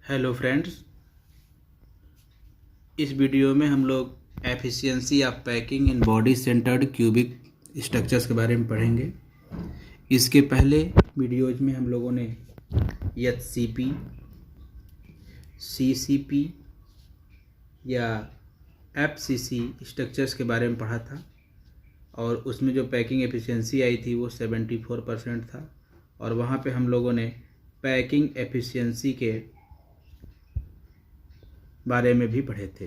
Hello friends, इस video में हम लोग efficiency of packing in body centred cubic structures के बारे में पढ़ेंगे। इसके पहले वीडियोज में हम लोगों ने एचसीपी, सीसीपी या एफसीसी स्ट्रक्चर्स के बारे में पढ़ा था और उसमें जो पैकिंग एफिशिएंसी आई थी वो 74% था। और वहाँ पे हम लोगों ने पैकिंग एफिशिएंसी के बारे में भी पढ़े थे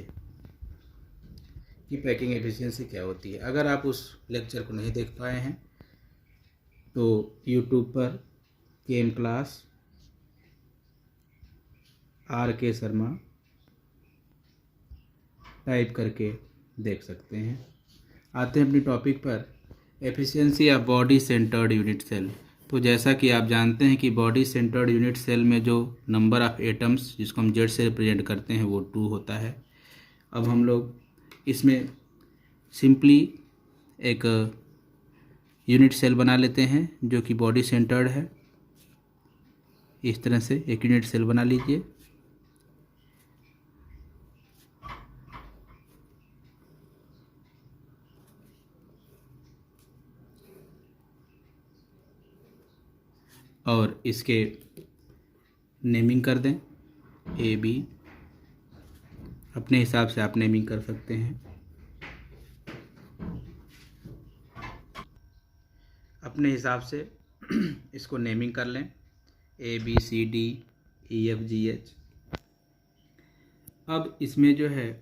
कि पैकिंग एफिशिएंसी क्या होती है। अगर आप उस लेक्चर को नहीं देख पाए हैं तो यूट्यूब पर KM class RK Sharma type करके देख सकते हैं। आते हैं अपनी टॉपिक पर, efficiency of body centred unit cell. तो जैसा कि आप जानते हैं कि बॉडी सेंटर्ड यूनिट सेल में जो नंबर ऑफ एटम्स जिसको हम जेड से रिप्रेजेंट करते हैं वो 2 होता है। अब हम लोग इसमें सिंपली एक यूनिट सेल बना लेते हैं जो कि बॉडी सेंटर्ड है। इस तरह से एक यूनिट सेल बना लीजिए। और इसके नेमिंग कर दें AB। अपने हिसाब से आप नेमिंग कर सकते हैं। अपने हिसाब से इसको नेमिंग कर लें ABCDEFGH। अब इसमें जो है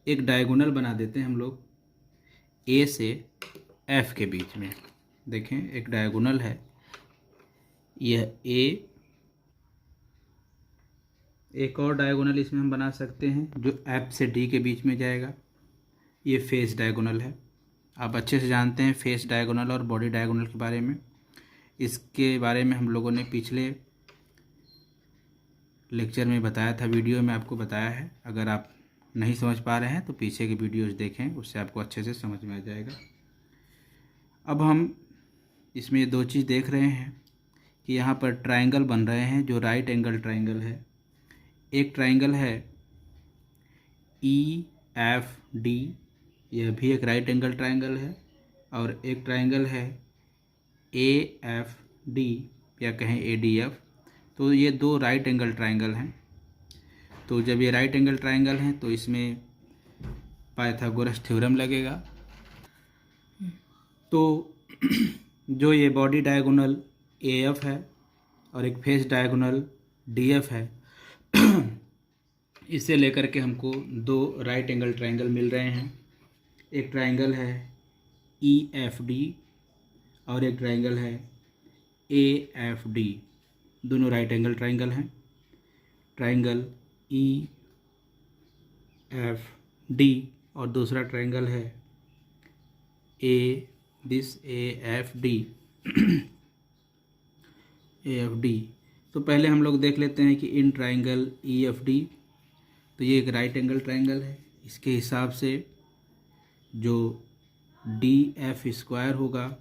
एक डायगोनल बना देते हैं हम लोग A से F के बीच में। देखें, एक डायगोनल है, यह A। एक और डायगोनल इसमें हम बना सकते हैं जो F से D के बीच में जाएगा। ये फेस डायगोनल है। आप अच्छे से जानते हैं फेस डायगोनल और बॉडी डायगोनल के बारे में। इसके बारे में हम लोगों ने पिछले लेक्चर में बताया था, वीडियो में आपको बताया है। अगर आप नहीं समझ पा रहे हैं तो पीछे की वीडियोस देखें, उससे आपको अच्छे से समझ में आ जाएगा। अब हम इसमें ये 2 चीज़ देख रहे हैं कि यहाँ पर ट्रायंगल बन रहे हैं जो राइट एंगल ट्रायंगल है। एक ट्रायंगल है EFD, यह भी एक राइट एंगल ट्रायंगल है। और एक ट्रायंगल है AFD या कहें ADF। तो ये 2 राइट एंगल ट्रायंगल हैं। तो जब ये राइट एंगल ट्रायंगल हैं तो इसमें पाइथागोरस थ्योरम लगेगा। तो जो ये बॉडी डायगोनल AF है और एक फेस डायगोनल DF है, इसे लेकर के हमको 2 राइट एंगल ट्रायंगल मिल रहे हैं। एक ट्रायंगल है EFD और एक ट्रायंगल है AFD। दोनों राइट एंगल ट्रायंगल हैं। ट्रायंगल EFD और दूसरा ट्रायंगल है AFD। तो पहले हम लोग देख लेते हैं कि इन ट्रायंगल EFD, तो ये एक राइट एंगल ट्रायंगल है। इसके हिसाब से जो DF² होगा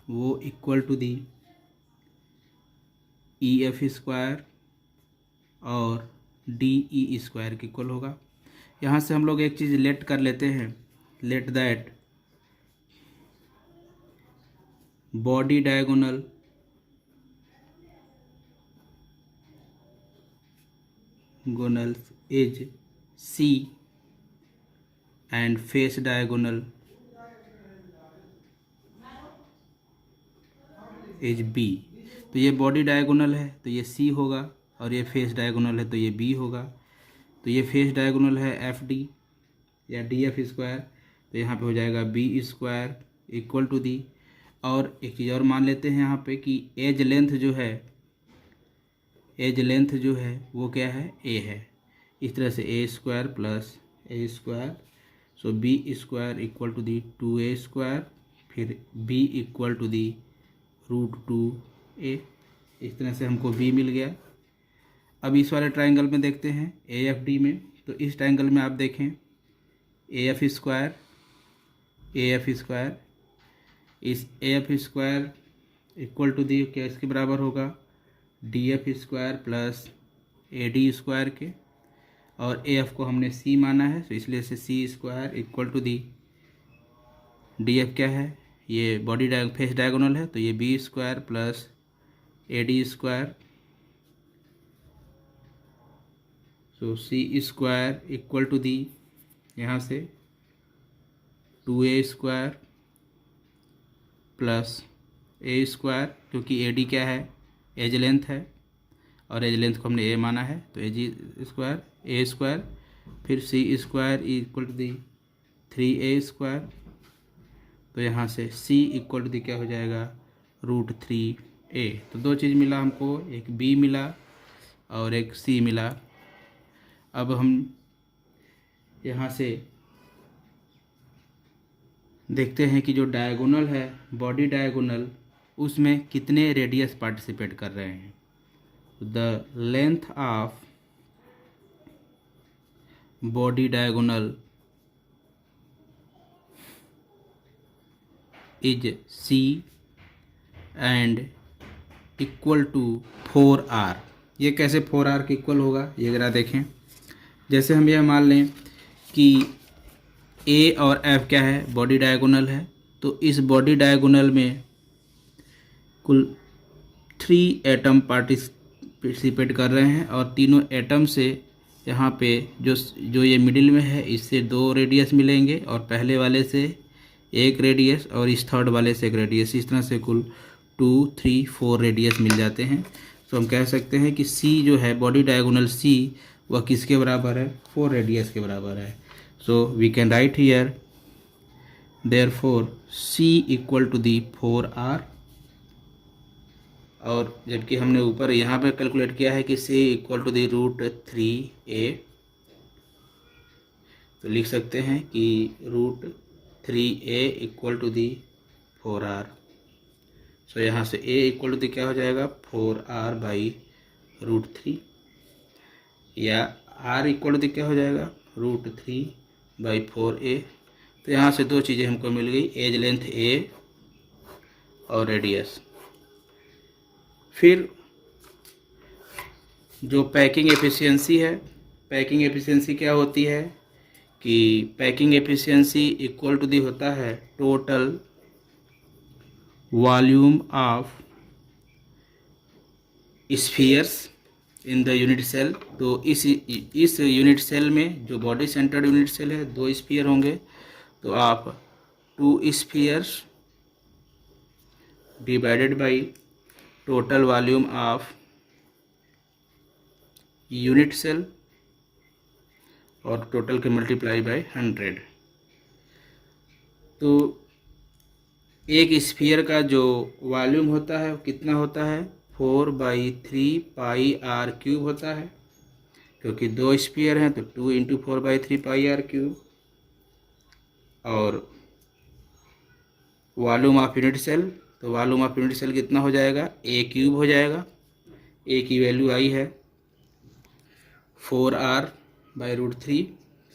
वो इक्वल टू दी EF² और DE² के इक्वल होगा। यहाँ से हम लोग एक चीज़ लेट कर लेते हैं, let that body diagonal is C and face diagonal is B। तो ये बॉडी डायगोनल है तो ये C होगा और ये फेस डायगोनल है तो ये B होगा। तो ये फेस डायगोनल है FD या DF², तो यहाँ पे हो जाएगा B² इक्वल टू दी। और एक चीज़ और मान लेते हैं यहाँ पे कि एज लेंथ जो है वो क्या है, A है। इस तरह से A² plus A², so B² equal to the 2A², फिर B equal to the √2A। इस तरह से हमको B मिल गया। अब इस वाले ट्रायंगल में देखते हैं AFD में। तो इस ट्रायंगल में आप देखें AF², इस AF² इक्वल टू दी क्या इसके बराबर होगा, DF² प्लस AD² के, और AF को हमने C माना है, तो इसलिए से C² equal to the DF क्या है, ये बॉडी फेस डायगोनल है, तो ये B² plus AD², so C² equal to the यहाँ से 2A² प्लस A², क्योंकि AD क्या है, एज लेंथ है, और एज लेंथ को हमने A माना है, तो A², फिर C² equal to the 3A², तो यहाँ से C इक्वल टू दी क्या हो जाएगा, √3A। तो दो चीज़ मिला हमको, एक B मिला और एक C मिला। अब हम यहाँ से देखते हैं कि जो डायगोनल है, बॉडी डायगोनल, उसमें कितने रेडियस पार्टिसिपेट कर रहे हैं। The length of body diagonal is C and equal to 4R। ये कैसे 4R के इक्वल होगा, ये ज़रा देखें। जैसे हम यह मान लें कि A और F क्या है, बॉडी डायगोनल है, तो इस बॉडी डायगोनल में कुल 3 एटम पार्टिसिपेट कर रहे हैं, और तीनों एटम से यहाँ पे जो ये मिडिल में है, इससे 2 रेडियस मिलेंगे, और पहले वाले से 1 रेडियस, और इस थर्ड वाले से 1 रेडियस। इस तरह से कुल 2, 3, 4 रेडियस मिल जाते हैं। तो हम कह सकते हैं कि C जो है, बॉडी डायगोनल C, वह किसके बराबर है, 4 रेडियस के बराबर है। So we can write here therefore C equal to the 4R, और जबकि हमने ऊपर यहाँ पे कैलकुलेट किया है कि C equal to the √3A, तो लिख सकते हैं कि √3A equal to the 4R। सो यहाँ से A इक्वल टू दी क्या हो जाएगा, 4R बाई √3, या R इक्वल टू दी क्या हो जाएगा, √3 बाई 4A। तो यहाँ से 2 चीज़ें हमको मिल गई, एज लेंथ A और रेडियस। फिर जो पैकिंग एफिशिएंसी है, पैकिंग एफिशिएंसी क्या होती है कि packing efficiency equal to the होता है total volume of spheres in the unit cell. तो इस यूनिट सेल में, जो बॉडी सेंटर्ड यूनिट सेल है, 2 स्फीयर होंगे, तो आप 2 spheres divided by total volume of unit cell, और टोटल के मल्टीप्लाई बाय 100। तो एक स्फीयर का जो वॉल्यूम होता है वो कितना होता है, 4/3 πr³ होता है, क्योंकि 2 स्फीयर हैं तो 2 × 4/3 πr³। और वॉल्यूम ऑफ यूनिट सेल, तो वॉल्यूम ऑफ यूनिट सेल कितना हो जाएगा, A³ हो जाएगा। A की वैल्यू आई है 4R बाई √3,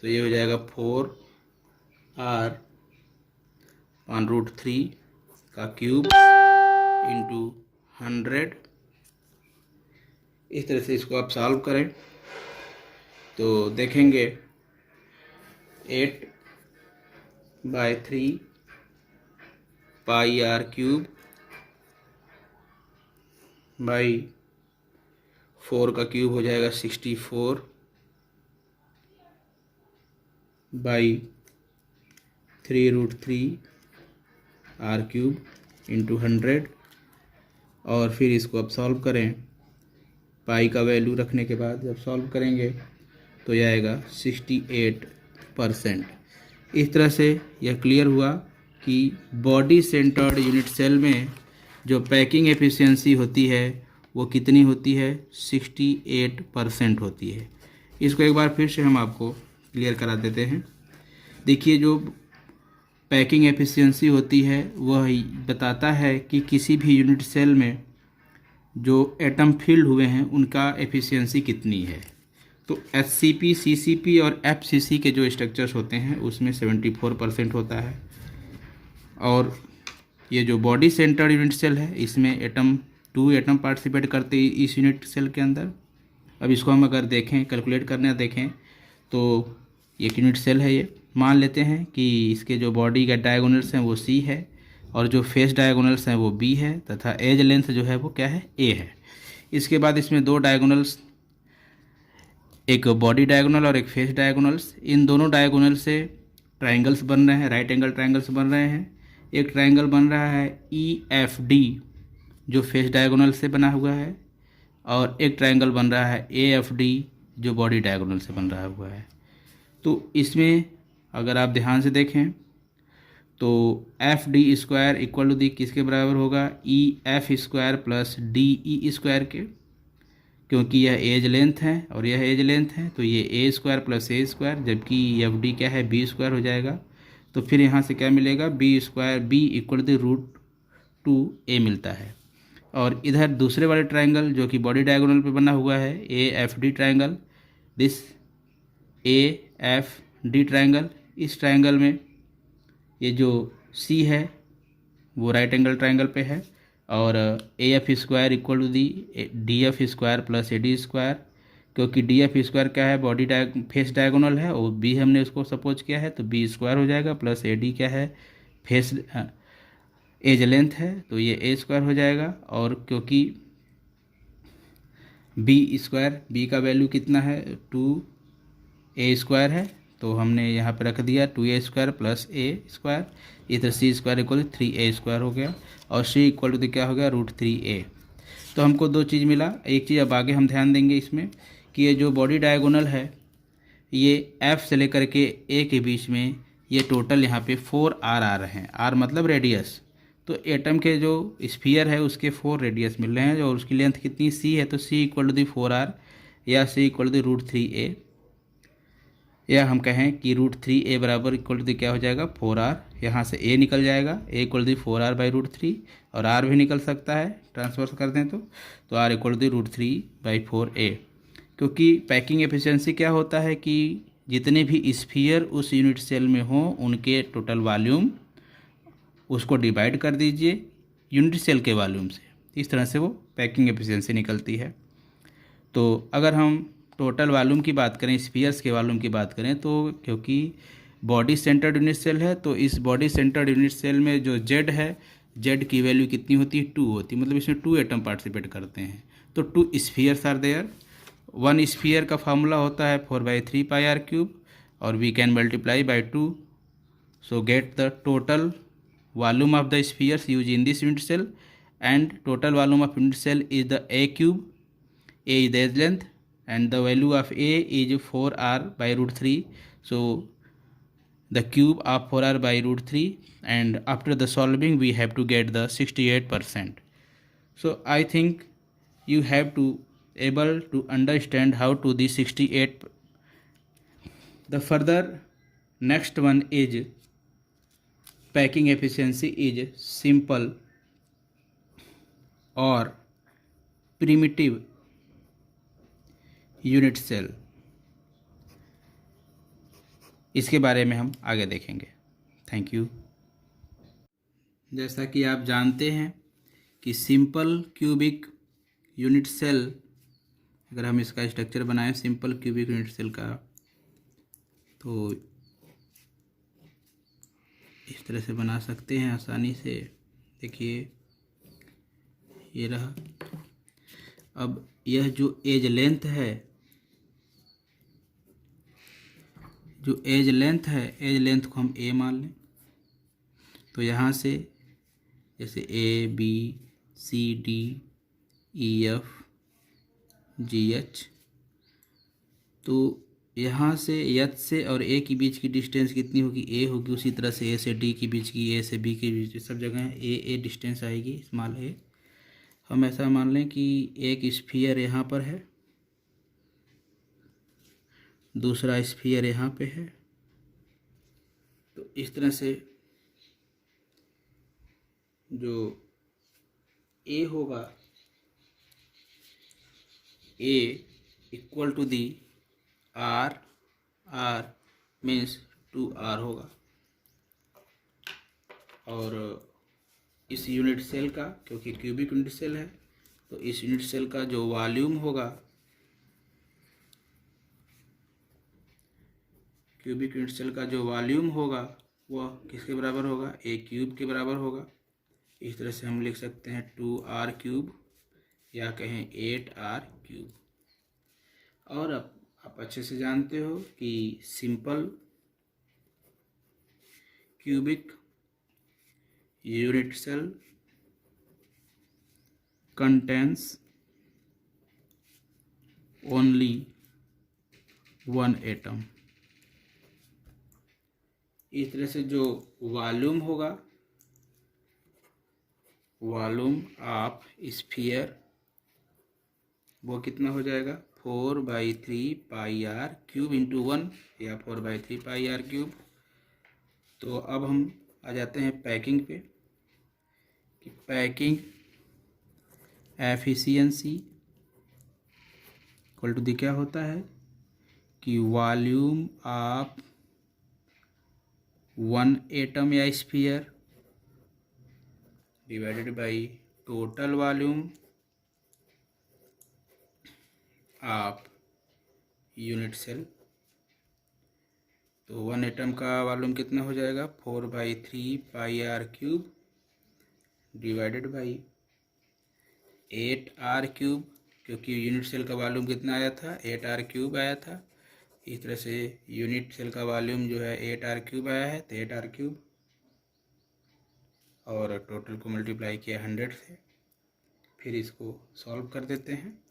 तो ये हो जाएगा 4R ऑन √3 का क्यूब इंटू 100। इस तरह से इसको आप सॉल्व करें तो देखेंगे 8/3 πr³ बाई 4 का क्यूब हो जाएगा 64 बाई 3√3 r³ इंटू 100। और फिर इसको अब सॉल्व करें, पाई का वैल्यू रखने के बाद जब सॉल्व करेंगे तो यह आएगा 68%। इस तरह से यह क्लियर हुआ कि बॉडी सेंटर्ड यूनिट सेल में जो पैकिंग एफिशिएंसी होती है वो कितनी होती है, 68% होती है। इसको एक बार फिर से हम आपको क्लियर करा देते हैं। देखिए, जो पैकिंग एफिशिएंसी होती है वह बताता है कि किसी भी यूनिट सेल में जो एटम फिल्ड हुए हैं उनका एफिशिएंसी कितनी है। तो HCP, CCP और FCC के जो स्ट्रक्चर्स होते हैं उसमें 74% होता है। और ये जो बॉडी सेंटर्ड यूनिट सेल है इसमें 2 एटम पार्टिसिपेट करते हैं इस यूनिट सेल के अंदर, अब इसको हम अगर देखें, कैलकुलेट करने देखें, तो एक यूनिट सेल है ये। मान लेते हैं कि इसके जो बॉडी का डायगोनल्स हैं वो सी है और जो फेस डायगोनल्स हैं वो बी है तथा एज लेंथ जो है वो क्या है, ए है। इसके बाद इसमें दो डायगोनल्स, एक बॉडी डायगोनल और एक फेस डायगोनल्स, इन दोनों डायगोनल से ट्राइंगल्स बन रहे हैं, राइट एंगल ट्राइंगल्स बन रहे हैं। एक ट्राइंगल बन रहा है ई एफ डी जो फेस डायगोनल से बना हुआ है और एक ट्राइंगल बन रहा है ए एफ डी जो बॉडी डायगोनल से बन रहा हुआ है। तो इसमें अगर आप ध्यान से देखें तो F D square equal to the किसके बराबर होगा, E F square plus D E square के, क्योंकि यह एज लेंथ है और यह एज लेंथ है तो ये ए स्क्वायर प्लस ए स्क्वायर, जबकि एफ डी क्या है, बी स्क्वायर हो जाएगा। तो फिर यहाँ से क्या मिलेगा, B square B equal to root two A मिलता है। और इधर दूसरे वाले ट्राइंगल जो कि बॉडी डायगोनल पे बना हुआ है A F D triangle, this A F D triangle, इस ट्राइंगल में ये जो सी है वो राइट एंगल ट्राइंगल पे है और A F square equal to the D F square plus A D square, क्योंकि डी एफ स्क्वायर क्या है, बॉडी फेस डायगोनल है और बी हमने उसको सपोज किया है तो बी स्क्वायर हो जाएगा, प्लस ए डी क्या है, फेस एज लेंथ है तो ये ए स्क्वायर हो जाएगा। और क्योंकि बी स्क्वायर, बी का वैल्यू कितना है, 2a स्क्वायर है तो हमने यहाँ पे रख दिया 2a स्क्वायर प्लस ए स्क्वायर, इधर सी स्क्वायर इक्वल 3a स्क्वायर हो गया और सी इक्वल टू क्या हो गया, √3a। तो हमको दो चीज़ मिला। एक चीज़ अब आगे हम ध्यान देंगे इसमें कि ये जो बॉडी डायगोनल है ये F से लेकर के A के बीच में ये टोटल यहाँ पे 4 R आ रहे हैं, R मतलब रेडियस। तो एटम के जो स्फीयर है उसके 4 रेडियस मिल रहे हैं और उसकी लेंथ कितनी C है, तो C equal to the 4R या C इक्वल टू √3a, या हम कहें कि √3a बराबर इक्वल टू दी क्या हो जाएगा, 4R। यहाँ से a निकल जाएगा, a equal to the 4R by √3 और r भी निकल सकता है ट्रांसफर कर दें तो r equal to the √3/4a। क्योंकि पैकिंग एफिशिएंसी क्या होता है कि जितने भी स्फीयर उस यूनिट सेल में हों उनके टोटल वॉल्यूम उसको डिवाइड कर दीजिए यूनिट सेल के वॉल्यूम से, इस तरह से वो पैकिंग एफिशिएंसी निकलती है। तो अगर हम टोटल वॉल्यूम की बात करें, स्फीयर्स के वॉल्यूम की बात करें, तो क्योंकि बॉडी सेंटर्ड यूनिट सेल है तो इस बॉडी सेंटर्ड यूनिट सेल में जो जेड है, जेड की वैल्यू कितनी होती है, 2 होती है, मतलब इसमें 2 एटम पार्टिसिपेट करते हैं। तो 2 स्फीयर्स आर देयर। 1 स्फीयर का फार्मूला होता है 4/3 पाई आर क्यूब और we can multiply by 2, so get the total volume of the spheres used in this unit cell, and total volume of unit cell is the a cube, a is the edge length and the value of a is 4r by √3, so the cube of 4r by √3, and after the solving we have to get the 68%. So I think you have to able to understand how to the 68. The further next one is packing efficiency is simple or primitive unit cell, इसके बारे में हम आगे देखेंगे। Thank you. जैसा कि आप जानते हैं कि सिंपल क्यूबिक यूनिट सेल, अगर हम इसका स्ट्रक्चर बनाएं सिंपल क्यूबिक यूनिट सेल का, तो इस तरह से बना सकते हैं आसानी से। देखिए ये रहा। अब यह जो एज लेंथ है, जो एज लेंथ है, एज लेंथ को हम a मान लें। तो यहाँ से जैसे a b c d e f g h, तो यहाँ से यच से और ए के बीच की डिस्टेंस कितनी होगी, ए होगी। उसी तरह से ए से डी के बीच की, ए से बी के बीच, सब जगह ए डिस्टेंस आएगी, स्मॉल ए। हम ऐसा मान लें कि एक स्फीयर यहाँ पर है, दूसरा स्फीयर यहाँ पे है। तो इस तरह से जो ए होगा, A equal to the R, R means 2r होगा। और इस यूनिट सेल का, क्योंकि क्यूबिक यूनिट सेल है, तो इस यूनिट सेल का जो वॉल्यूम होगा क्यूबिक यूनिट सेल का जो वॉल्यूम होगा वह किसके बराबर होगा, ए क्यूब के बराबर होगा। इस तरह से हम लिख सकते हैं 2r क्यूब या कहें 8r क्यूब। और अब आप अच्छे से जानते हो कि simple cubic unit cell contains only one atom। इस तरह से जो वॉल्यूम होगा, वॉल्यूम ऑफ स्फीयर, वो कितना हो जाएगा 4/3 पाई आर क्यूब इंटू 1 या 4/3 पाई आर क्यूब। तो अब हम आ जाते हैं पैकिंग पे कि packing efficiency equal to the क्या होता है कि वॉल्यूम ऑफ वन एटम या sphere divided by total volume of unit cell. तो वन एटम का वॉल्यूम कितना हो जाएगा 4/3 pi R cube divided by 8r cube, क्योंकि यूनिट सेल का वॉल्यूम कितना आया था 8r क्यूब आया था। इस तरह से यूनिट सेल का वॉल्यूम जो है 8r क्यूब आया है, तो 8r क्यूब और टोटल को मल्टीप्लाई किया 100 से। फिर इसको सॉल्व कर देते हैं।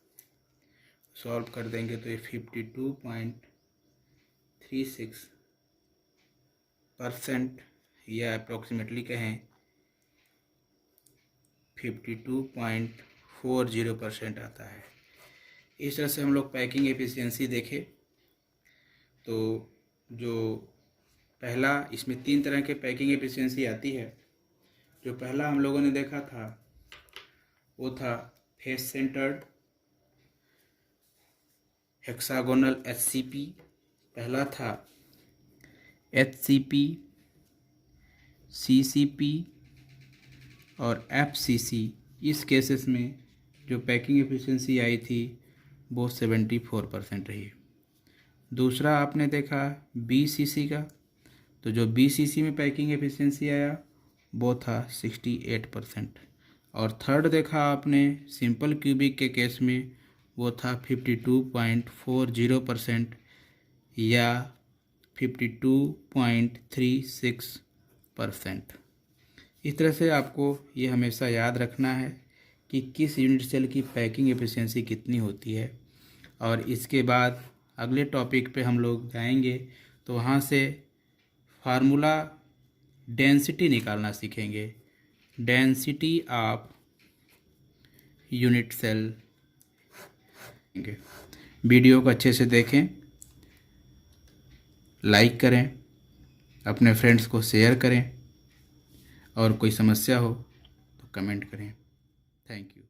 सॉल्व कर देंगे तो ये 52.36% या अप्रॉक्सीमेटली कहें 52.40% आता है। इस तरह से हम लोग पैकिंग एफिशिएंसी देखें तो जो पहला, इसमें 3 तरह के पैकिंग एफिशिएंसी आती है। जो पहला हम लोगों ने देखा था वो था फेस सेंटर्ड हेक्सागोनल HCP। पहला था HCP, CCP और FCC। इस केसेस में जो पैकिंग एफिशिएंसी आई थी वो 74% रही। दूसरा आपने देखा BCC का, तो जो BCC में पैकिंग एफिशिएंसी आया वो था 68%। और थर्ड देखा आपने सिंपल क्यूबिक के केस में, वो था 52.40% या 52.36%। इस तरह से आपको ये हमेशा याद रखना है कि किस यूनिट सेल की पैकिंग एफिशिएंसी कितनी होती है। और इसके बाद अगले टॉपिक पे हम लोग जाएंगे तो वहाँ से फार्मूला डेंसिटी निकालना सीखेंगे, density of unit cell. Video को अच्छे से देखें, लाइक करें, अपने फ्रेंड्स को शेयर करें और कोई समस्या हो तो कमेंट करें। Thank you.